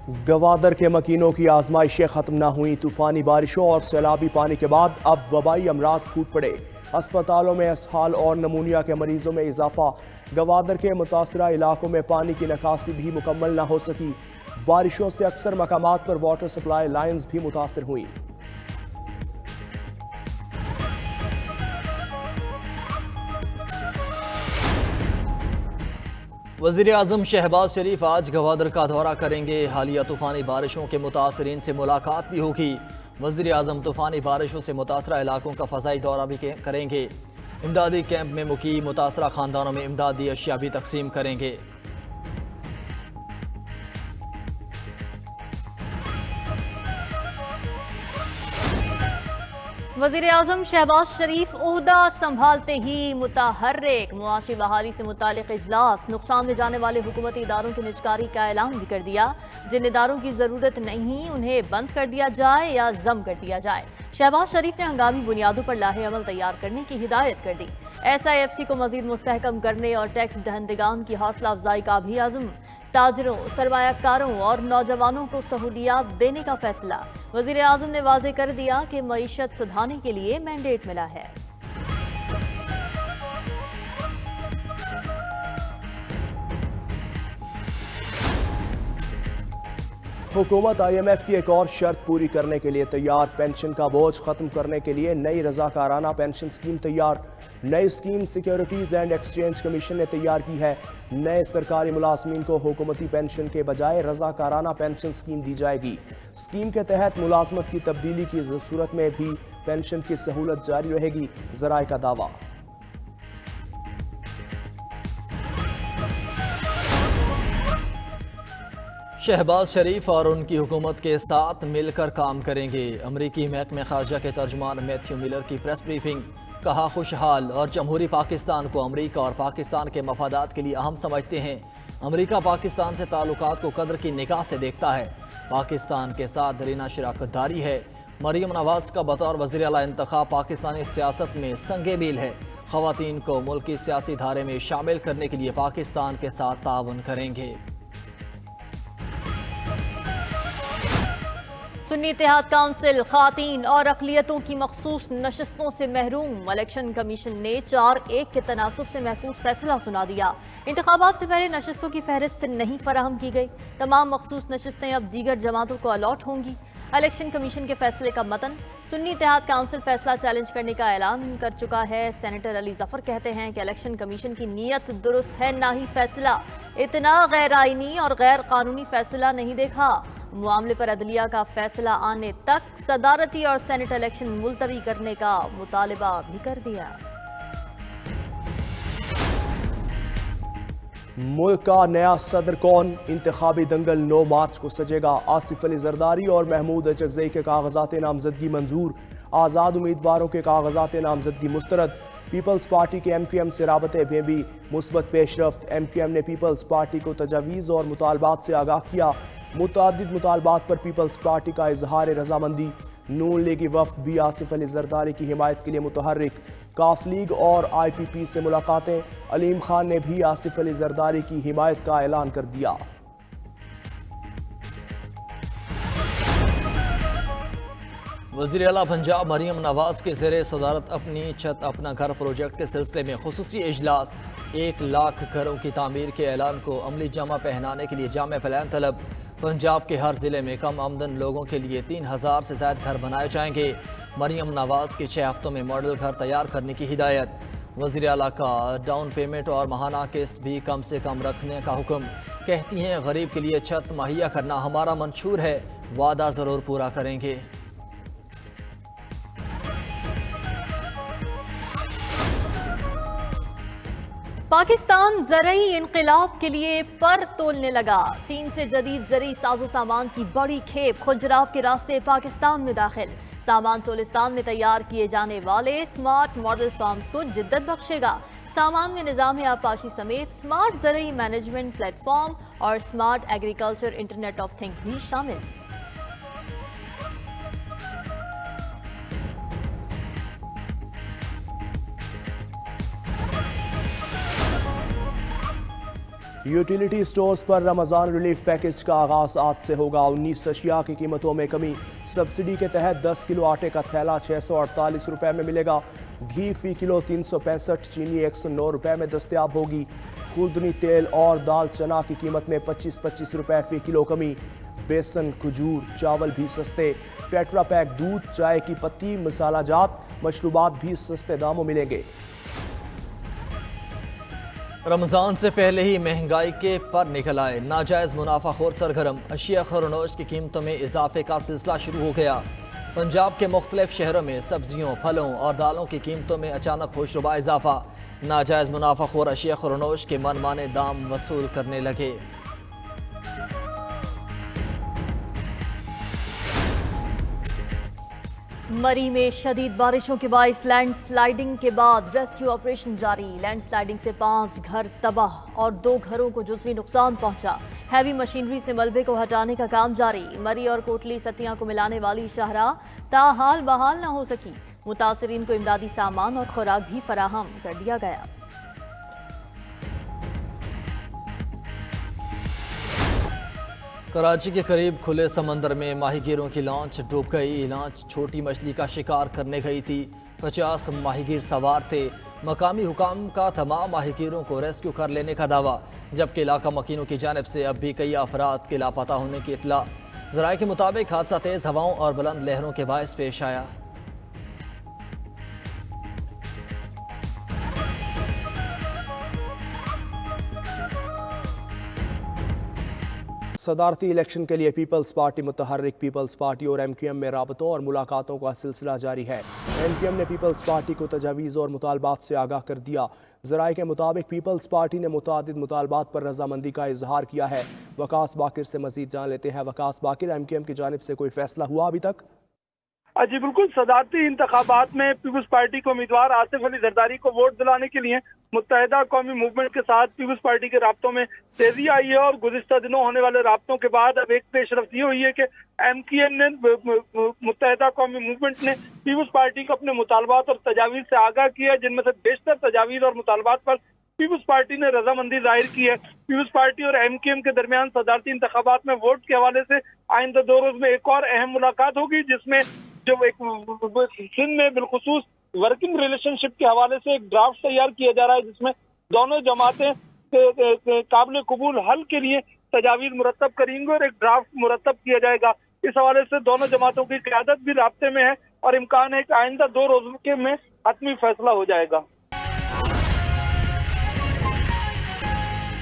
गवादर के मकीनों की आजमाइशें खत्म न हुई। तूफानी बारिशों और सैलाबी पानी के बाद अब वबाई अमराज फूट पड़े। अस्पतालों में इसहाल और नमूनिया के मरीजों में इजाफा। गवादर के मुतासरा इलाकों में पानी की निकासी भी मुकम्मल न हो सकी। बारिशों से अक्सर मकामात पर वाटर सप्लाई लाइन्स भी मुतासर हुई। वज़ीर आज़म शहबाज शरीफ आज गवादर का दौरा करेंगे। हालिया तूफ़ानी बारिशों के मुतासरीन से मुलाकात भी होगी। वज़ीर आज़म तूफ़ानी बारिशों से मुतासरा इलाकों का फ़ज़ाई दौरा भी करेंगे। इमदादी कैंप में मुकीम मुतासरा ख़ानदानों में इमदादी अशिया भी तकसीम करेंगे। वज़ीर आज़म शहबाज शरीफ ओहदा संभालते ही मुतहर्रिक मुआशी बहाली से मुतालिक इजलास। नुकसान में जाने वाले हुकूमती इदारों की निजकारी का ऐलान भी कर दिया। जिन इदारों की ज़रूरत नहीं उन्हें बंद कर दिया जाए या जम कर दिया जाए। शहबाज शरीफ ने हंगामी बुनियादों पर लाहे अमल तैयार करने की हिदायत कर दी। SIFC को मजीद मुस्तहकम करने और टैक्स दहंदगान की हौसला अफजाई का भी आज़म। ताजरों, सरमायाकारों और नौजवानों को सहूलियात देने का फैसला। वज़ीर आज़म ने वाज़ेह कर दिया कि मईशत सुधारने के लिए मैंडेट मिला है। हुकूमत IMF की एक और शर्त पूरी करने के लिए तैयार। पेंशन का बोझ खत्म करने के लिए नई रजाकाराना पेंशन स्कीम तैयार। नई scheme securities and exchange commission ने तैयार की है। नए सरकारी मुलाजमीन को हुकूमती पेंशन के बजाय रजाकाराना पेंशन स्कीम दी जाएगी। स्कीम के तहत मुलाजमत की तब्दीली की सूरत में भी पेंशन की सहूलत जारी रहेगी। ज़राए का दावा। शहबाज शरीफ और उनकी हुकूमत के साथ मिलकर काम करेंगे। अमरीकी महकमे खारजा के तर्जुमान मैथ्यू मिलर की प्रेस ब्रीफिंग। कहा, खुशहाल और जमहूरी पाकिस्तान को अमरीका और पाकिस्तान के मफादात के लिए अहम समझते हैं। अमरीका पाकिस्तान से ताल्लुकात को कदर की निगाह से देखता है। पाकिस्तान के साथ दरीना शराकतदारी है। मरियम नवाज का बतौर वज़ीर आला इंतखाब पाकिस्तानी सियासत में संगे मील है। ख़वातीन को मुल्क की सियासी धारे में शामिल करने के लिए पाकिस्तान के साथ ताउन करेंगे। सुन्नी इत्तेहाद काउंसिल ख़वातीन और अक़लियतों की मखसूस नशस्तों से महरूम। इलेक्शन कमीशन ने 4-1 के तनासुब से महफूज फैसला सुना दिया। इंतखाबात से पहले नशस्तों की फहरिस्त नहीं फराहम की गई। तमाम मखसूस नशस्तें अब दीगर जमातों को अलॉट होंगी। इलेक्शन कमीशन के फैसले का मतन। सुन्नी इत्तेहाद काउंसिल फैसला चैलेंज करने का ऐलान कर चुका है। सेनेटर अली जफर कहते हैं कि इलेक्शन कमीशन की नीयत दुरुस्त है, ना ही फैसला। इतना गैर आईनी और गैर कानूनी फैसला नहीं देखा। मामले पर अदलिया का फैसला आने तक सदारती और सेनेट इलेक्शन मुलतवी करने का मुतालबा भी कर दिया। मुल्क का नया सदर कौन? इंतखाबी दंगल 9 मार्च को सजेगा। आसिफ अली जरदारी और महमूद अचकज़ई के कागजात नामजदगी मंजूर। आज़ाद उम्मीदवारों के कागजात नामजदगी मुस्तरद। पीपल्स पार्टी के MQM से राबते में भी मुस्बत पेशरफ्त। MQM ने पीपल्स पार्टी को तजावीज़ और मुतालबात से आगाह किया। मुतादिद मुतालबात पर पीपल्स पार्टी का इजहार रजामंदी। नून लीगी वफ्द भी आसिफ अली जरदारी की हिमायत के लिए मुतहर्रिक। काफ लीग और IPP से मुलाकातें। अलीम खान ने भी आसिफ अली जरदारी की हिमायत का ऐलान कर दिया। वज़ीर आला पंजाब मरियम नवाज के ज़ेरे सदारत अपनी छत अपना घर प्रोजेक्ट के सिलसिले में खुसूसी इजलास। 1 लाख घरों की तामीर के ऐलान को अमली जामा पहनाने के लिए जामे प्लान तलब। पंजाब के हर ज़िले में कम आमदन लोगों के लिए 3000 से ज़्यादा घर बनाए जाएंगे। मरियम नवाज के 6 हफ्तों में मॉडल घर तैयार करने की हिदायत। वज़ीर आला का डाउन पेमेंट और माहाना किस्त भी कम से कम रखने का हुक्म। कहती हैं, गरीब के लिए छत मुहैया करना हमारा मंशूर है, वादा ज़रूर पूरा करेंगे। पाकिस्तान ज़रई इनकलाब के लिए पर तोलने लगा। चीन से जदीद ज़रई साजो सामान की बड़ी खेप खुजराब के रास्ते पाकिस्तान में दाखिल। सामान चोलिस्तान में तैयार किए जाने वाले स्मार्ट मॉडल फार्म्स को जिद्दत बख्शेगा। सामान में निज़ाम आपाशी समेत स्मार्ट ज़रई मैनेजमेंट प्लेटफॉर्म और smart agriculture internet of things भी शामिल। यूटिलिटी स्टोर्स पर रमज़ान रिलीफ पैकेज का आगाज आज से होगा। 19 अशिया की कीमतों में कमी। सब्सिडी के तहत 10 किलो आटे का थैला 648 रुपये में मिलेगा। घी फी किलो 365, चीनी 109 रुपये में दस्तयाब होगी। खुर्दनी तेल और दाल चना की कीमत में 25-25 रुपये फी किलो कमी। बेसन, खजूर, चावल भी सस्ते। टेट्रा पैक दूध, चाय की पत्ती, मसाला जात, मशरूबात भी सस्ते दामों मिलेंगे। रमज़ान से पहले ही महंगाई के पर निकल आए नाजायज़ मुनाफाखोर सरगर्म। अशिया खरनोश की कीमतों में इजाफे का सिलसिला शुरू हो गया। पंजाब के मुख्तलिफ शहरों में सब्जियों, फलों और दालों की कीमतों में अचानक होशरुबा इजाफा। नाजायज़ मुनाफाखोर अशिया खरनोश के मनमाने दाम वसूल करने लगे। मरी में शदीद बारिशों के बाइस लैंडस्लाइडिंग के बाद रेस्क्यू ऑपरेशन जारी। लैंडस्लाइडिंग से 5 घर तबाह और 2 घरों को जुज़वी नुकसान पहुंचा। हैवी मशीनरी से मलबे को हटाने का काम जारी। मरी और कोटली सतिया को मिलाने वाली शाहराह ताहाल बहाल न हो सकी। मुतासरीन को इमदादी सामान और खुराक भी फराहम कर दिया गया। कराची के करीब खुले समंदर में माहीगीरों की लॉन्च डूब गई। लॉन्च छोटी मछली का शिकार करने गई थी। 50 माहीगीर सवार थे। मकामी हुकाम का तमाम माहीगीरों को रेस्क्यू कर लेने का दावा, जबकि इलाका मकीनों की जानिब से अब भी कई अफराद के लापता होने की इतला। ज़राए के मुताबिक हादसा तेज़ हवाओं और बुलंद लहरों के बायस पेश आया। सदारती इलेक्शन के लिए पीपल्स पार्टी मुतहर्रिक पीपल्स पार्टी और MQM में राबतों और मुलाकातों का सिलसिला जारी है। MQM ने पीपल्स पार्टी को तजावीज़ और मुतालबात से आगाह कर दिया। ज़राए के मुताबिक पीपल्स पार्टी ने मुतादिद मुतालबात पर रजामंदी का इजहार किया है। वकास बाकिर से मजीद जान लेते हैं। वकास बाकिर, MQM की जानिब से कोई फैसला हुआ अभी तक? जी बिल्कुल, सदारती इंतखाबात में पीपल्स पार्टी के उम्मीदवार आसिफ अली जरदारी को वोट दिलाने के लिए मुत्तहिदा कौमी मूवमेंट के साथ पीपल्स पार्टी के राब्तों में तेजी आई है। और गुज़िश्ता दिनों होने वाले राब्तों के बाद अब एक पेशरफ्त ये हुई है कि MQM ने मुत्तहिदा कौमी मूवमेंट ने पीपल्स पार्टी को अपने मुतालबात और तजावीज़ से आगाह किया है, जिनमें से बेशतर तजावीज़ और मुतालबात पर पीपल्स पार्टी ने रजामंदी जाहिर की है। पीपल्स पार्टी और MQM के दरमियान सदारती इंतखाबात में वोट के हवाले से आइंदा 2 रोज में एक और अहम मुलाकात होगी, जिसमें जो एक सिंध में बिलखुसूस वर्किंग रिलेशनशिप के हवाले से एक ड्राफ्ट तैयार किया जा रहा है, जिसमें दोनों जमातें काबिल कबूल हल के लिए तजावीज़ मुरतब करेंगे और एक ड्राफ्ट मुरतब किया जाएगा। इस हवाले से दोनों जमातों की क़यादत भी राब्ते में है और इम्कान है कि आइंदा 2 रोज़ में हतमी फैसला हो जाएगा।